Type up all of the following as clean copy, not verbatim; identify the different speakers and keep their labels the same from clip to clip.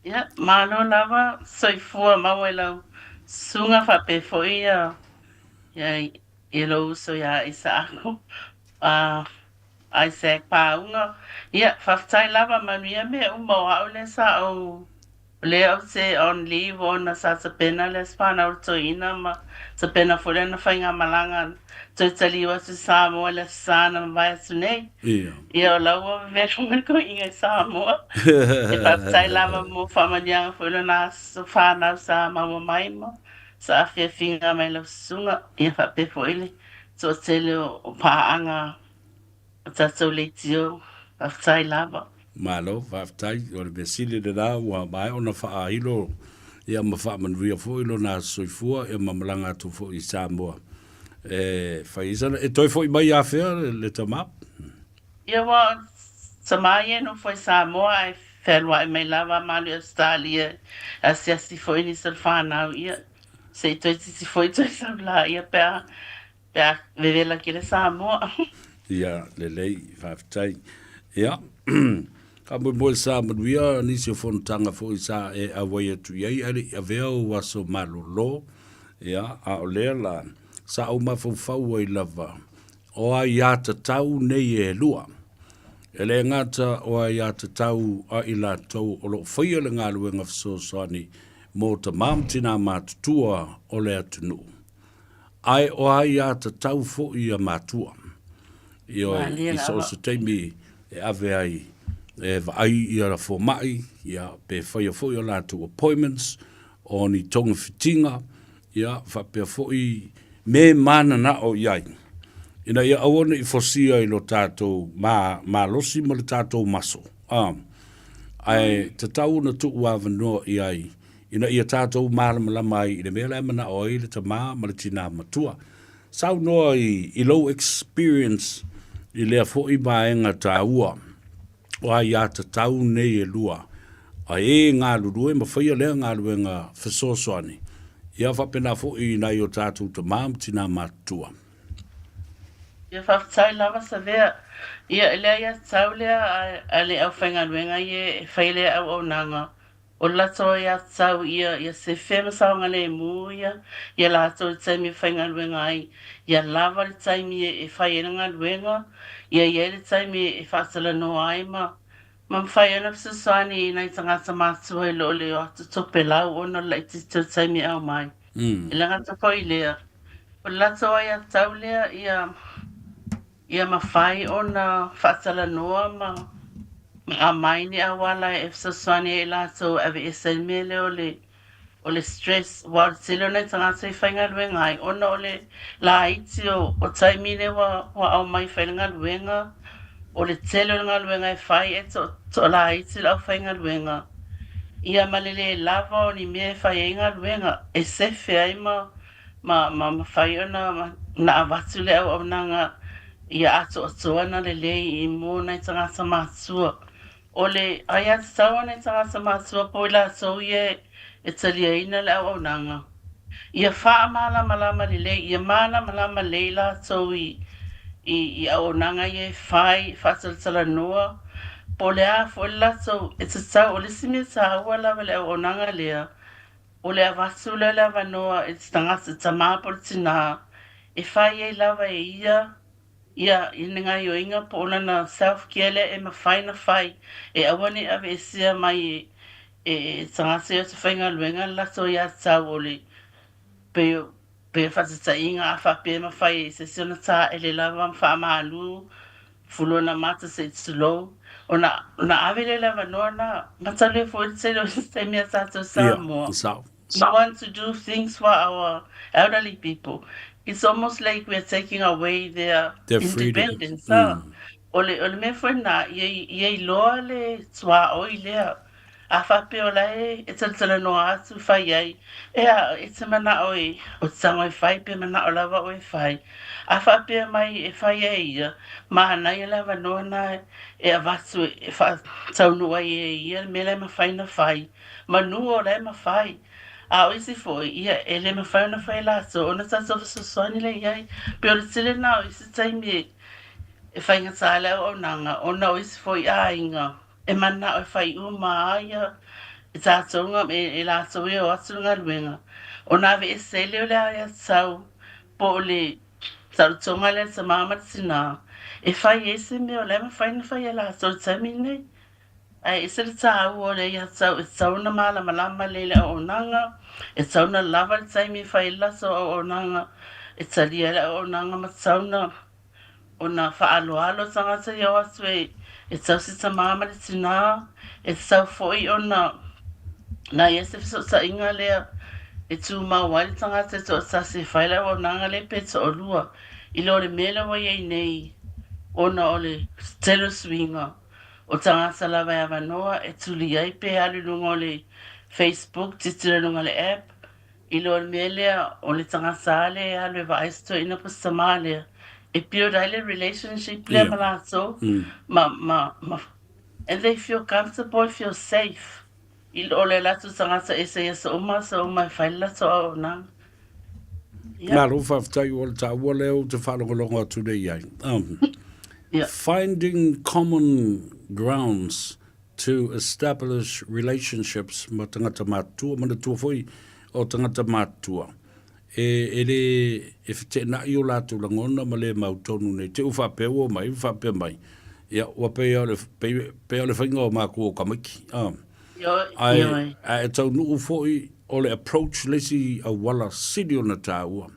Speaker 1: ia malo lava soifua mauela sunga fa pe foi ia i lo uso ia isa ako a Isaac paunga ia faftai lava manuia me uma o aule sa o leo se on leave ona sa se pena le spana o toina ma se pena fole na fainga malanga to taliwa se Samoa le sana vai sunei
Speaker 2: Ia.
Speaker 1: ia o laua veku me ko inga Samoa e whaftai lava mo whamanianga whulu nā so whānau sa maua maima sa awhia whinga mai lau sunga ia whapefo ili so tele o pāanga o tatou leitio whaftai lava.
Speaker 2: Malo, whaftai, o le besili le rā, ua mai ona whaahilo, ia ma whaamanuia fo ilo nā soifua, ia ma malanga tu fo i Samoa. Whaisana, e toi fo i mai a whea le tamap?
Speaker 1: Ia wa Samaya no foi Samoa ai whenua i mai lava mali Australia a siasi foi ni sa whanau ia se toi tisi foi toi sa la ia pēr vevela ki le Samoa.
Speaker 2: Ia, le lei, whaftai. Ia, ka mo mo sa manuia, nisi o whontanga fo i sa e awai atu iei, ari a vea o waso malolo, ia, a o lea la, sa au mawhau ai lava, o ai a tau nei e lua. E le ngata o ai a tau a i la tau o lo whaia le ngā luenga whasosani mō ta mamtina mātutua o le atunu. Ai o ai a tau fo i a mātua. I o i so se teimi e ave ai e vai i ara fo mai, ia pe whaia fo i o la tu appointments, o ni tonga fitinga, ia whapea fo i me mana na o iai. Ina ia awana i fosia i lo tātou mā losi ma le tātou maso. Ai te tau na tu ua wanoa i ai. Ina ia tātou malama ai i le mea lai mana o i le ta mā ma le tina matua. Sau noa i low experience i lea fo i maenga tā ua. O ai a te tau nei e lua. A e ngā lurue ma whaia lea ngā luenga whasosoani. Ia whapena fo i nai o tātou ta mā ma tina matua.
Speaker 1: Ia whaftai lava Savea ia elea ia tau lea a le au whainga nuenga ia e whai lea au au nanga. O lato ia tau ia se whema saunga le mu ia lato i taimi whainga nuenga ai. Ia lava le taimi e whai enanga nuenga, ia le taimi e whaatala no ai ma mwhai ana psaswani i nai tangata mātua i lo le o atu tope lau ona lai tito taimi au mai. Ila ngata ko i lea. O lato ia tau lea ia mawhai o na whaatala noa ma a mai ni a wala e fsaswani e lato ave e sen mele o le stress wa silo nei tangata i whainga ruenga ai ona o le la iti o taimine wa au mai whainga ruenga o le tele o ngā ruenga e whai e to la iti la whainga ruenga ia malele lava o ni mea whai e ngā ruenga e sefe ai ma whai o na avatu le au nanga ia ato atoana le lei i mō nei tangata mātua. O le ai atu taua nei tangata mātua po i la tau e talia ina le au nanga. Ia wha malama le lei, ia malama le la tau i au nanga i e whai whataltala noa. Po le a fo le la tau e te tau o le simi ta ua lawa le au nanga lea. O le avatu le lawa noa e te tangata tamāpol tina. E whai e lawa e ia inga yo inga po na self care e mawhai na whai e awane ave e sia mai e tangase o te whainga luenga lato ia tau ole pe whatata inga a whape mawhai e se siona tā e le lava mwha maalu fulo na mata se tsulo o na ave le lava noa na matale fo i te lo te mea tātou Samoa. We want to do things for our elderly people. It's almost like we're taking away their independence. Ole me foi na ye loa le tua oi lea. A whape o lai e tala no atu whai ai. E te mana oi o tanga i whai pe mana o lava oi whai. A whape mai e whai ai ia. Mahana i lava noa na e avatu e taunu ai e ia me lai ma whai na whai. Manu o lai ma whai. A isi foi ia ele me fai na fai la so ona sa so soni le ia pe o tele na isi taimi e fai nga sala o nanga ona isi foi a inga e mana o fai uma ia I tātou e la tau e o atu ngā luenga. O nā ve e sele o le a tau po o le tautonga le sa māma tina. E whai e se me o le ma whai na whai e la tau tami nei. Ai e se le tāu o le ia tau e tau na mala malama le le o nanga. E tau na lava le taimi whai laso o nanga. E talia le o nanga ma tau na o na whaaloalo tangata i o atu e tau si ta māma le tina. E tau foi o na ia se fiso sa inga lea e tu mawali tangata to sa se whaila o nanga le pe to o lua. I lo le mele wa iei nei o na o le telo swinga o tangata lava e avanoa e tu li ai pe alu lunga o le Facebook titira lunga le app. I lo le mele o le tangata ale e alu e va aisto ina pa samale e pio daile relationship le malato and they feel comfortable, feel safe. I o le latu tangata e se sa uma e whaila to o nang.
Speaker 2: Ngā ro whaftai o le tā ua leo te whanongolonga atu nei ai. Finding common grounds to establish relationships ma tangata mātua, mana tua foi o tangata mātua. E te na i o lātu langona ma le mautonu nei, te uwhapea o mai, uwhapea mai. Ia, ua pea le whainga o māku o kamiki. Ai, e tau nuu foi o le approach lesi a wala sidi o na tāua.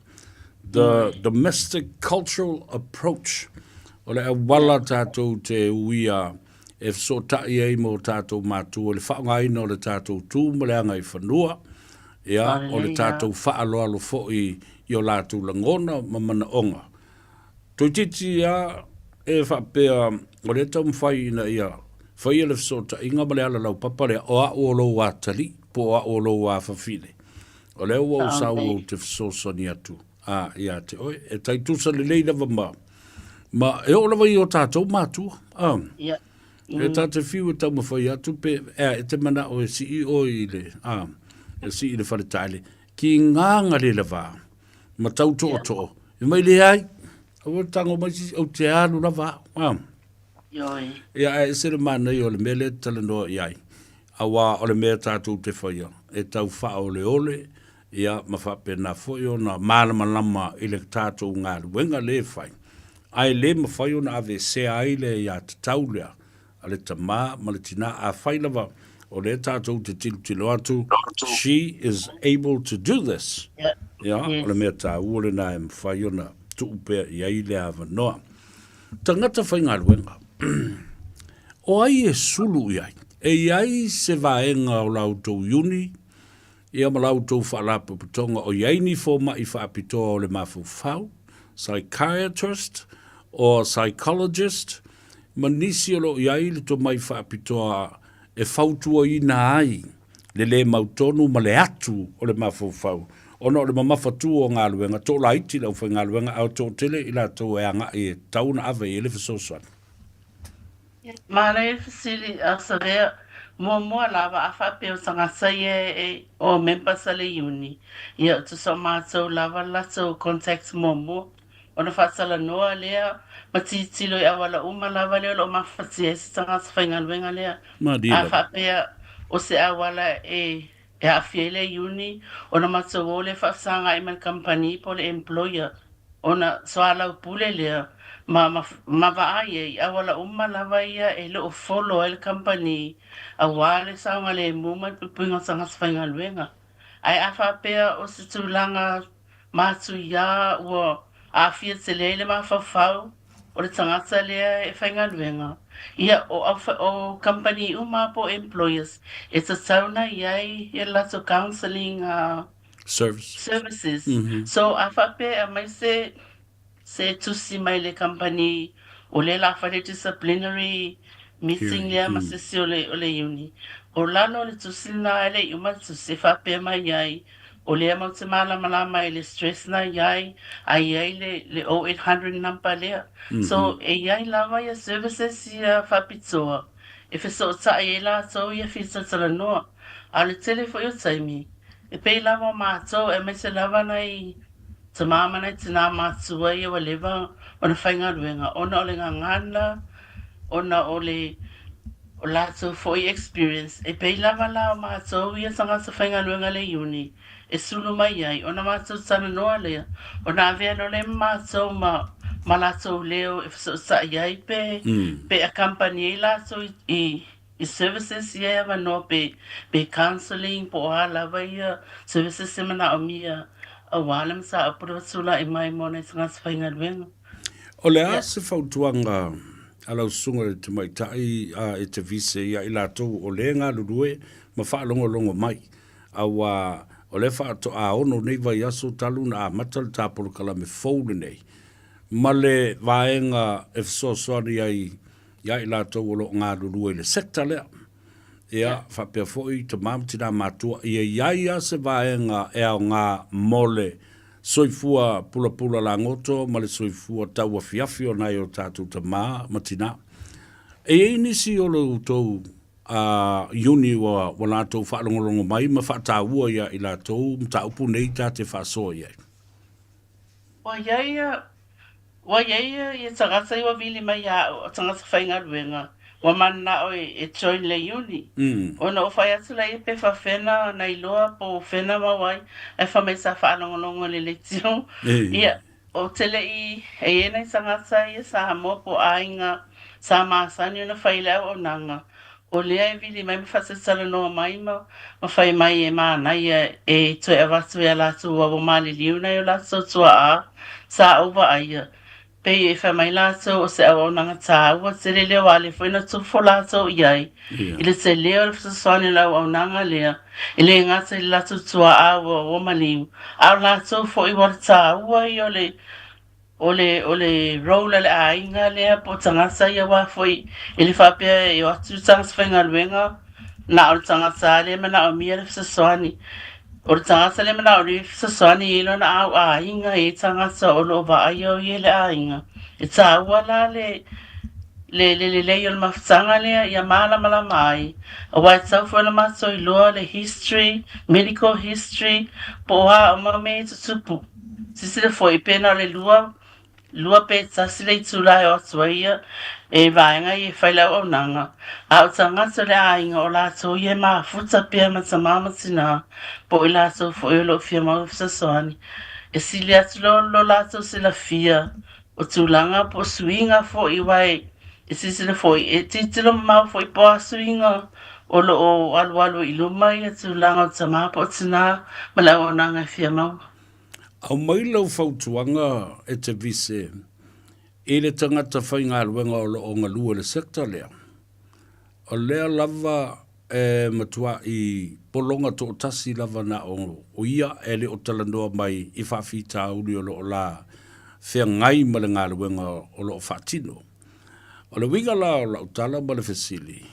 Speaker 2: The domestic cultural approach o le a wala tātou te uia e so tai ei mo tātou mātua le whaangaina o le tātou tū ma le anga i whanua. Ia, o le tātou whaaloalo foi i o lātu langona ma mana onga. Toi titi ia e whapea o le tau mwhai ina ia whai ele fsota inga male ala lau papare o a o lo wa tali po a o lo wa whawhile. O leo wa usau o te fsosa ni atu. Ia te oi, e tai tusa le leila wa ma e o lawa i o tātou mātua. E tā te whiu e tau mawhai atu pe e te mana o e si i o i le e si i le whare taile ki nganga le lawa ma tau to o to. E mai le ai o tango mai si o te alu lawa. Ia e sere mana i o le mele tala noa i ai. Awa o le mea tātou te whaia. E tau wha o le ole. Ia ma whape na foi o na malama lama i le tātou ngā ruenga le whai. Ai le ma whai o na ave se ai le ia te taulea. A le tamā ma le tina a whailawa o le tātou te tilo atu. She is able to do this. Ia o le mea tā uole na e ma whai o na tuupea i ai le ava noa. Tangata whai ngā ruenga. O ai e sulu i ai. E ai se vaenga o lautou uni, ia ma lautou whaalapu putonga o iai ni fōma i whaapitoa o le mawhau, psychiatrist or psychologist, ma nisi o lo iai le to mai whaapitoa e whautua i na ai, le mautonu ma le atu o le mawhau. Ono le mamawhatu o ngā luenga, tō la iti lau whai ngā luenga, au tō tele i la tō e anga e tauna ave e le whasosuan.
Speaker 1: Mana e fasili a Savea mua lava a whapeo tangata e o member sa le uni. Ia tu so mātou lava lato contact mua. O na whatala noa lea, matitilo i awala lava leo lo mawhati e si tangata whaingaluenga lea. A whapea o se awala e a fiele uni, o na mātou o le whasanga i man company po le employer. O na soala upule lea. Ma vaai e awala lava ia e lo follow el company a wale sa ngale muma pupunga sanga sfainga luenga ai afa pea o se tulanga matu ia o a fia telele ma fafau o le tangata lea e whainga luenga ia o company uma po employers it's a sauna iai e lato counseling services so afa pea mai se tusi mai le company o le la fare disciplinary meeting le ma se o le uni o lano le tusi na le uma tusi fa pe mai ai o le ma te mala malama le stress na ai ai le 0800 number le so e ai lava ya services ya fa pizza if so ta e la so ya fisa tala no al telefo yo taimi e pe lava ma so e me se lava nai ta mama nei tina matua ia walewa o na whainga ruenga. Ona o le ngangana, ona o le o lato foi experience e pe lava la ma so ia sanga sa fainga luenga le uni e sulu mai ai ona ma so sana no ale ona ve no le ma so ma la so leo if so sa ia pe a company la so i services ia ma no pe counseling po ala vai services semana o mia a wala sa a pro sula e mai mo na sanga sa fainga luenga
Speaker 2: O le a se fautuanga ala usunga le te maitai a Etevise ia i lātou o le ngā lurue ma whaalongo mai. Awa o le whaato a ono nei vai aso talu na a matal tāpolo kala me fōne nei. Ma le vaenga e fsoswani ai ia i lātou o lo ngā lurue le sekta lea. Ia whapea fōi te mamtina mātua ia ia se vaenga e au ngā mole soifua pula la ngoto ma le soifua taua fiafi o nai o tātou ta matina. E nisi o lo tau uni wa lātou whaalongolongo mai ma whaataua ia i lātou mta upu nei tā te whaasoa iai.
Speaker 1: Wa ia i tagasa i wa vili mai o tagasa whainga ruenga. Wa mana o e join le uni. Ona o whai atu lai pe whawhena na iloa po whena mawai e whamei sa whaalongolongo le le tio. Ia o tele i e enai sangasa i sa Samoa po ainga sa maasani ona whailea o nanga. O lea e vili mai mwhasesala noa mai ma whai mai e maanai e toe awatu e latu wa wamali liuna o latu tua a sa ova aia. Pe e wha mai lātou o se awa o nanga tāua, se le leo ale whaina tufo lātou iai. Ile se leo le whasaswani lau au nanga lea, ile ngata i lātou tua awa o maliu. Au lātou fo i wara tāua i o le rola le ainga lea po tangasa i awa foi, ile whapea i o atu tangasa whainga luenga, na o tangasa le mana o mia le whasaswani. O le tangasa le mana o le whasaswani ilo na au ainga e tangasa o lo wa ai o i le ainga. E tāua la le o le mawhitanga lea ia mala mai. A wai tau whana maso i loa le history, medical history, po a o mame tutupu. Sisi le fo i pena le lua pe tasi le itulai o atuaia e vaenga i e whailau au nanga. A o tangata le ainga o lātou i e maa futa pia matamama tina po i lātou fo i o lo fia mau fsasoani. E sili atu lo lātou se la fia o tūlanga po suinga fo i wai e sisi le fo i e titilo mau fo i po a suinga o lo o alu i lumai e tūlanga o tamā po tina ma lau o nanga fia mau.
Speaker 2: Au mai lau fautuanga Etevise e le tangata whainga aluenga o lo o ngalua le sekta lea. O lea lava matua i polonga to tasi lava na o ia e le o talanoa mai i whawhita uri o lo o la whea ngai ma le ngā aluenga o lo o whatino. O le winga la o la utala ma le whesili.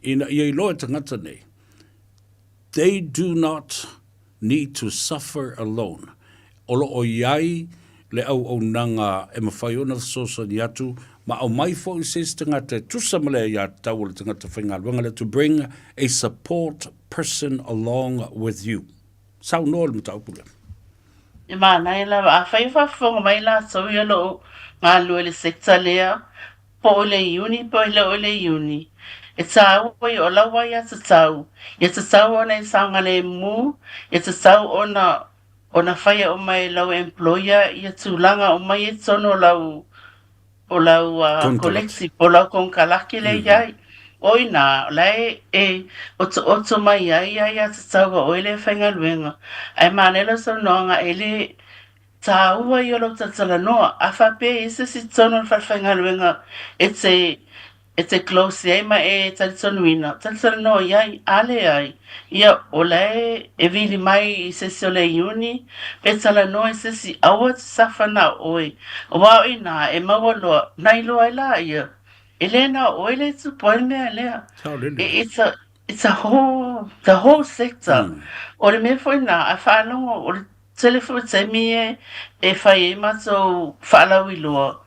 Speaker 2: Ina ia i loa tangata nei. They do not need to suffer alone. Olo o iai le au nanga e mawhai ona sosa ni atu, ma au mai fo i ses tangata tusa male ia tau le tangata whainga luanga to bring a support person along with you. Sau noa le mta upule.
Speaker 1: E mana la a Faiva fonga mai la so ia lo ngā lua le sekta lea po le uni po le uni. E tau i o lawa ia te tau. Ia te tau ona i saunga le mu, ia te tau ona whaia o mai lau employer ia tūlanga o mai e tono lau collective o lau konkalaki le iai. Oina, lai oto mai ai a te tau o ele whainga luenga. Ai manela so noanga ele tāua i o lau tatala noa. A whape e se si tono whainga luenga e te close ai ma e talitonuina. Talitonuina iai, ale ai. Ia o lai e vili mai i se si o le uni, pe tala noa i se si aua te sawhana oi. O wao i nā e maua loa, nai loa i la ia. E le na oi le tu poe mea lea. It's a whole sector. O le me foi nā, a whanongo, o le telefone te mi e whai e mato whaalau i loa.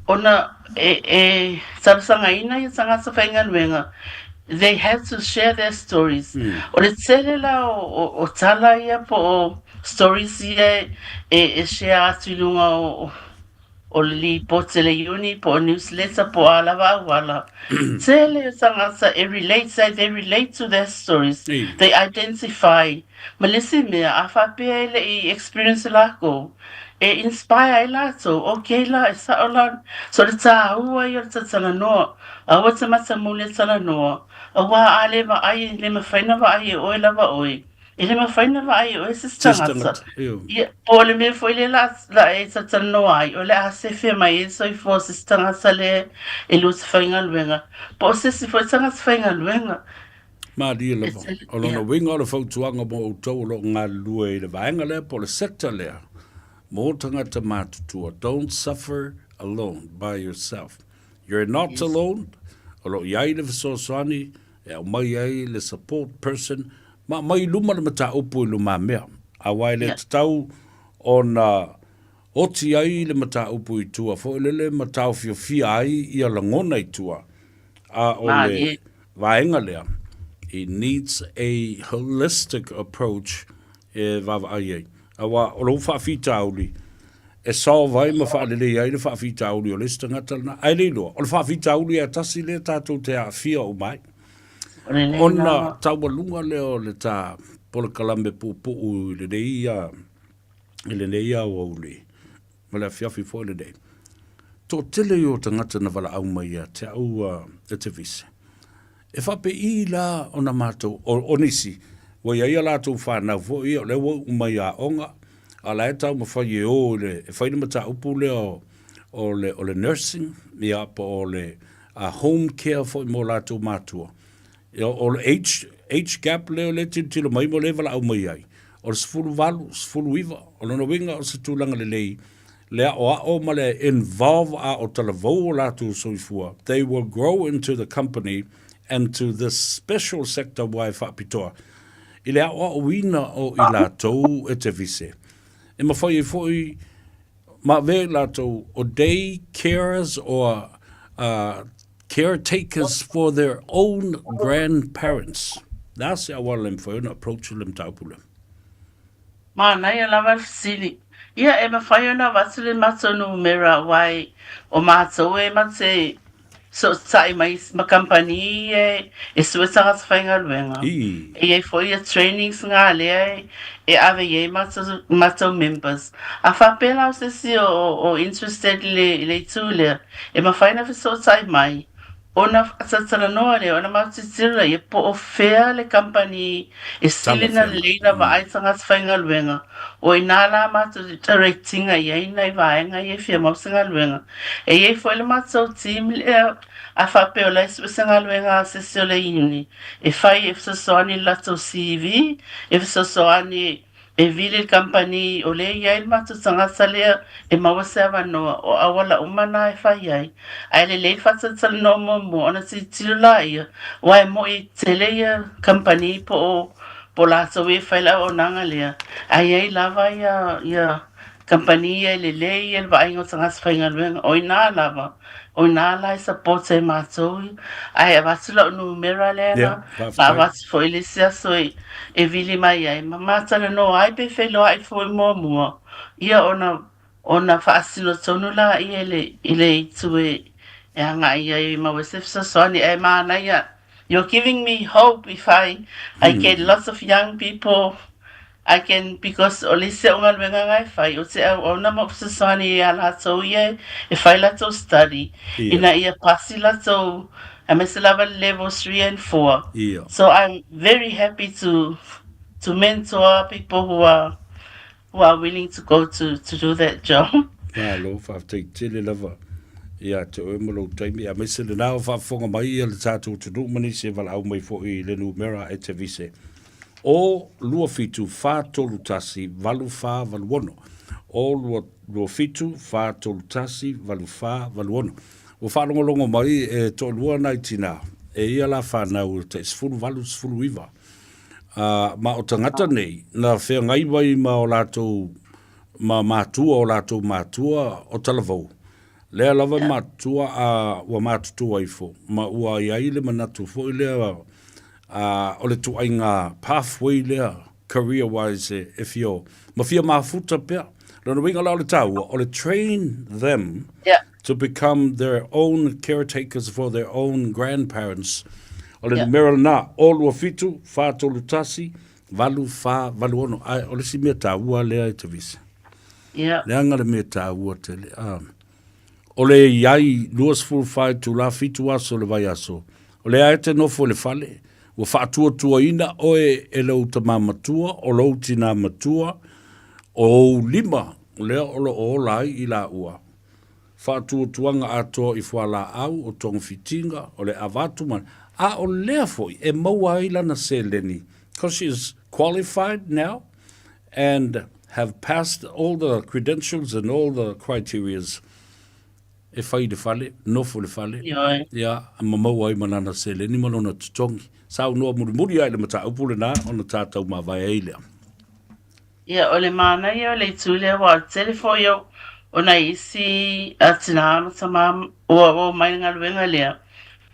Speaker 1: Ona sarasanga ina i tangata whainga nuenga. They have to share their stories. O le tele la o tala ia po o stories ia e share atu i lunga o li po teleuni po newsletter po alava wala. Tele sangasa they relate to their stories.
Speaker 2: Ei.
Speaker 1: They identify. Malisi me afa pele I experience lako. E inspire lato. Okay la isa ola. So the ta huwa yo tala no. Awata mata mule tala no. Awa aleva ai le mafaina va ai oi lava oi. Ele mafaina va ai oi sistangasa.
Speaker 2: Sistangata. Io.
Speaker 1: Ia, po le me foi le la e sa tano ai, o le a se fe mai e so I fo se stanga sa le e lu se whainga luenga. Po se si foi stanga se whainga luenga.
Speaker 2: Ma dia lava. O lona
Speaker 1: Yeah.
Speaker 2: winga o le whautuanga mo o tau lo ngā lua I le vaenga lea po le sekta lea. Mo tangata mātutua. Don't suffer alone by yourself. You're not
Speaker 1: Yes.
Speaker 2: alone. O lo iai le visosani, e au mai ai le support person. Ma mai luma le mata upu I luma mea. A wai le
Speaker 1: Yeah.
Speaker 2: tatau o na oti ai le mata upu I tua. Fo le mata o fia ai I a langona I tua. A o
Speaker 1: Ma
Speaker 2: le
Speaker 1: ye.
Speaker 2: vaenga lea. It needs a holistic approach e vava ai. Awa o lo whawhita auli. E sao vai ma whaalele ai le whawhita auli o le stangata na. Ai leilo, o le whawhita auli a tasi le tātou te a fia o mai.
Speaker 1: O le nei
Speaker 2: Ona
Speaker 1: na.
Speaker 2: taua lunga leo le tā pola kalambe pupu I le neia o auli. Ma le fiafi fo le nei. Tō tele o tangata na wala au mai a te au Etevise. E whape I la o na mātou, o nisi, wa ia ia lātou whānau fo I o le wa umai a onga, a la e tau ma whai e o le, e whaina mata upu le o le nursing, mi a pa o le home care fo I mo lātou mātua. O le age gap leo le tilo mai mo le wala au mai ai. O le sfulu walu, sfulu iwa, o lona winga o se tūlanga le lei, lea o a o ma le involve a o talavou o lātou soifua. They will grow into the company and to this special sector wai whapitoa. I lea o wina o I lātou Etevise. E ma whai foi ma ve lātou o day carers or caretakers for their own grandparents. That's our lem for an approach to them taupulem.
Speaker 1: Ma na ia lava sili. Ia e ma whai ona wasile matonu mera wai o mātou e mate so sai mai ma company e suetanga se whainga luenga.
Speaker 2: I.
Speaker 1: E foi a trainings ngā lea e ave ye matau members. A whapela o se si o interested le tūlea e ma whaina fi so sai mai. Ona atatala noa le, ona matitira e po o fea le company e silina le leina wa aitanga se whainga luenga. O I nāla mātou directinga I aina I vaenga I fia mausinga luenga. E ye foi le mātou team le a whapeo lai suisinga luenga a sesio le ini. E whai e fisosoani lato CV, e fisosoani e vile company o le iai mātou tangata lea e mawase awanoa o awala umana e whai ai. Ai le lei whatatala no mo ona ti tilo la ia. Wai mo I tele ia company po lato e whaila o nanga lea. Ai ai lava ia company e le lei e wa ingo tangata whainga luenga. O ina lava. O nā lai support e mātou. Ai a watula o numera lena. Ma watu fo ele sia so e vili mai ai. Ma mātala no ai pe whelo ai fo mua. Ia ona whaasino tonu la I ele itu e anga ia I mawesef sa soani e mana ia. You're giving me hope if I get lots of young people. I can, because olise unga luenga ngai whai, o te au ona mopsasani ia lato ia, e whai lato study, ina ia pasi lato, a meselava level 3 and 4.
Speaker 2: Yeah.
Speaker 1: So I'm very happy to mentor people who are willing to go to do that job.
Speaker 2: Nga lo whawtei tele lava. Ia te oe molo taimi, a mesele nao whawfonga mai ia le tātou te nukmani se wala au mai fo I le numera Etevise. O lua fitu wha tolu tasi valu wha valu ono. O lua fitu wha tolu tasi valu wha valu ono. O whanongolongo mai e to lua nai tina. E ia la whanau te sfulu valu sfulu iwa. Ma o tangata nei, na whea ngai wai ma o lātou mātua o lātou mātua o talavau. Lea lava mātua a ua mātutua ifo. Ma ua iai le manatu fo I lea o le tuainga pathway lea, career-wise, e fio. Ma fia mafuta pea, Lona winga la le tau, o le train them
Speaker 1: Yeah.
Speaker 2: to become their own caretakers for their own grandparents. O le
Speaker 1: Yeah.
Speaker 2: numero na, olu fitu, fa tolu tasi, valu fa, valu ono. Ai, o le si mea tāua lea Etevise.
Speaker 1: Yeah.
Speaker 2: Le anga le mea tāua te le. O le iai, luas fulu fai tu la fitu aso le vai aso. O le ae te nofo le fale. Ua whaatua tua ina oe e lau ta mamatua, o lau tina matua, o lima, lea o lo o lai i la ua. Whaatua tuanga atoa i whala au o tong fitinga, o le avatu man. A o lea foi, e maua i lana se leni. Because she is qualified now and have passed all the credentials and all the criterias. E whai le fale, nofo le fale.
Speaker 1: Ioe.
Speaker 2: Ia, ma maua i manana se leni malona tutongi. Sau noa muri ai le mata upule na, ona tātou ma vai eilea.
Speaker 1: Ia, o le mana ia o le tūlea wa telefo yo o na isi a tina amata mam o mai ngaluenga lea.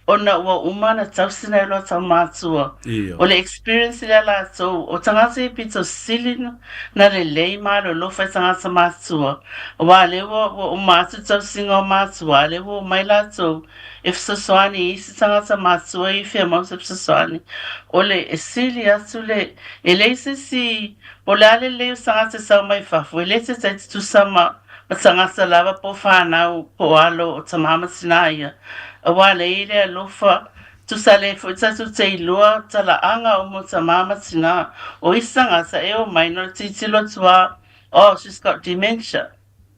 Speaker 1: Ona ua umana tausina ilo tau mātua. O le experience lea la tau, o tangata i pito silina na le lei maa lo lofa i tangata mātua. Wa le ua umatu tausinga o mātua, le ua mai la tau, if saswani isi tangata mātua i fia mausap saswani. O le e sili atu le, e leise si, o le ale leo tangata sau mai fafu, e leise taiti tu sama, ma tangata lava po whanau po alo o tamama sinaia. Awa le ile alofa tu sale fo tatu te ilua tala anga o mo tamama tina o isanga sa e o minor titilo tua, oh, she's got dementia.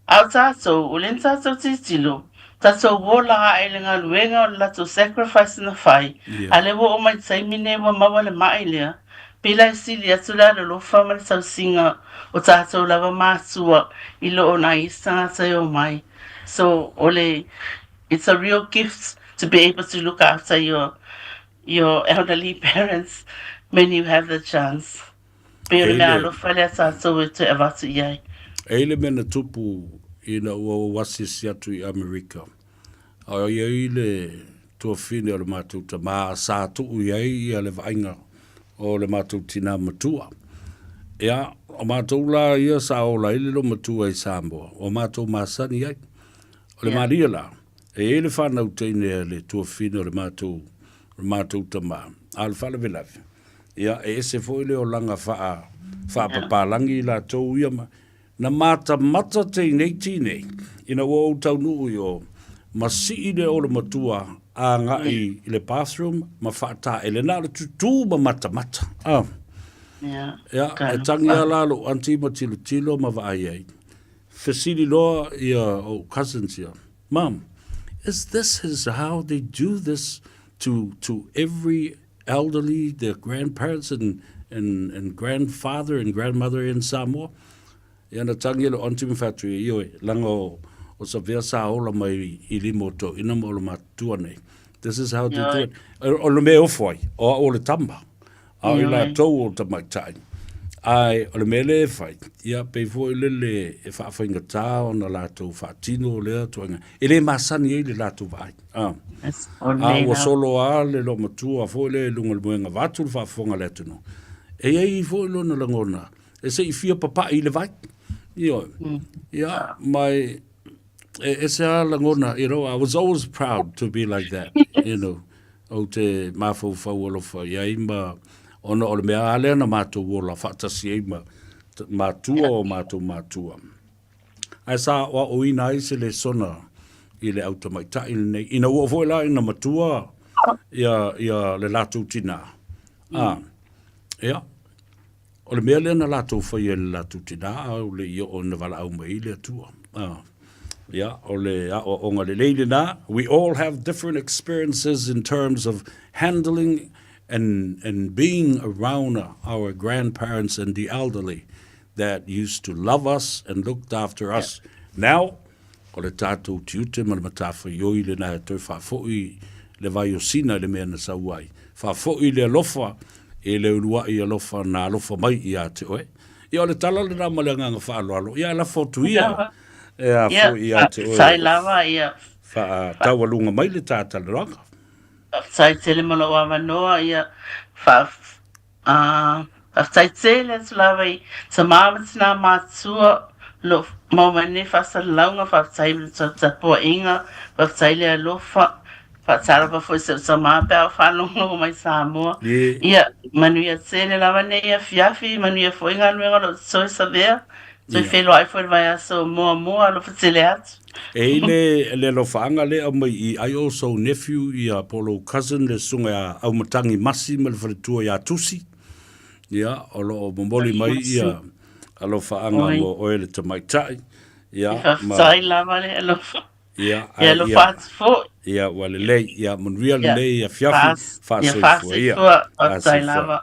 Speaker 1: Au tato ulen tato titilo tato wola ha elenga luenga o lato sacrifice na fai ale wo o mai taimine wa mawa le mailea pila sili atula lo lofa ma sa singa o tato lava masua ilo ona isanga sa e o mai. So ole, it's a real gift to be able to look after your elderly parents when you have the chance. Pero me alo fale asa so to evatu yai.
Speaker 2: Eile mena tupu ina ua wasisi atu i Amerika. A iai le tua fine o le mātou ta maa sa tuu iai i le vainga o le mātou tina matua. Ia, o mātou la ia sa o la ile lo matua i Samoa. O mātou masani iai. O le maria la. E ele whanau teine le tua fine o le mātou ta maa. A le whala velawe. Ia, e ese foi le o langa wha papalangi la tau ia ma. Na mata mata teinei tine. Ina ua o tau nuu i o masi i le o le matua a ngai i le bathroom ma whaata ele nā le tutu ma mata mata.
Speaker 1: Yeah.
Speaker 2: Ia, e tangi a lalo anti ma tilo tilo ma vai ai. Fesili loa ia o cousins ia. Mom, is this how they do this to every elderly, their grandparents and grandfather and grandmother in Samoa? Ia na tangi lo anti mi factory io langa o Savea sa ola mai I limoto ina mo lo matua nei. This is how they do it. O lo me ofoi, o le tamba. A I la tau o ta mai tai. Ai, o le me le fai. Ia, pe foi le e whaafainga tā o na lātou whaatino o lea tuanga. E le masani e le lātou vai. Ua solo a le lo matua, foi le lunga le muenga vatu le whaafonga le tuno. E ei foi lo na langona. E se I fia papa I le vai. Ia, mai... It's a langona, you know, I was always proud to be like that, you know. O te mafau faualofa, ia ima, ona o le mea alea na mātou wola, whaatasi e ima, mātua o mātou mātua. Ai sa wa o ina ai se le sona I le autamaitai nei, ina ua foi la ina matua, ia le lātou tina. Ia, o le mea lea na lātou fai e le lātou tina, o le ia o na wala au mai le atua. Yeah, we all have different experiences in terms of handling and being around our grandparents and the elderly that used to love us and looked after us. Now, o le tātou tiute ma le matafa ioi le nā toi whafoi le vai o sina le mea na sauai. Whafoi le alofa e le urua I alofa na alofa mai I a te oe. Ia o le tala le nā malanga ngā whaaloalo. Ia la fotuia.
Speaker 1: Sai lava ia.
Speaker 2: Tawalunga mai le tātala ranga.
Speaker 1: Sai tele mana o amanoa ia. Sai tele tu lava I sa mama tina mātua lo mo mane fa sa launga fa sai sa po inga fa sai le lo fa tsara fa fo sa ma pa fa no mai Samoa
Speaker 2: ye
Speaker 1: ia manu ia tsele la mane ia fiafi manu ia fo inga no lo so Savea so
Speaker 2: ia
Speaker 1: fe lo ai fo vai so mo lo fa tsele at
Speaker 2: e le lo faanga le o mai I also nephew ia polo cousin le sunga au matangi masi ma le faletua ia tusi ia o lo bomboli mai ia alo faanga mo o ele tamaitai
Speaker 1: i
Speaker 2: ia
Speaker 1: fa
Speaker 2: ma
Speaker 1: sai la mane lo
Speaker 2: ia
Speaker 1: ia
Speaker 2: ai
Speaker 1: lo
Speaker 2: ia
Speaker 1: fa fo
Speaker 2: ia wale le ia mon real
Speaker 1: ia
Speaker 2: le ia fiafi
Speaker 1: fas
Speaker 2: fa
Speaker 1: ia
Speaker 2: so
Speaker 1: fas
Speaker 2: fo
Speaker 1: e
Speaker 2: ia
Speaker 1: fo
Speaker 2: a se
Speaker 1: sai
Speaker 2: fa
Speaker 1: lava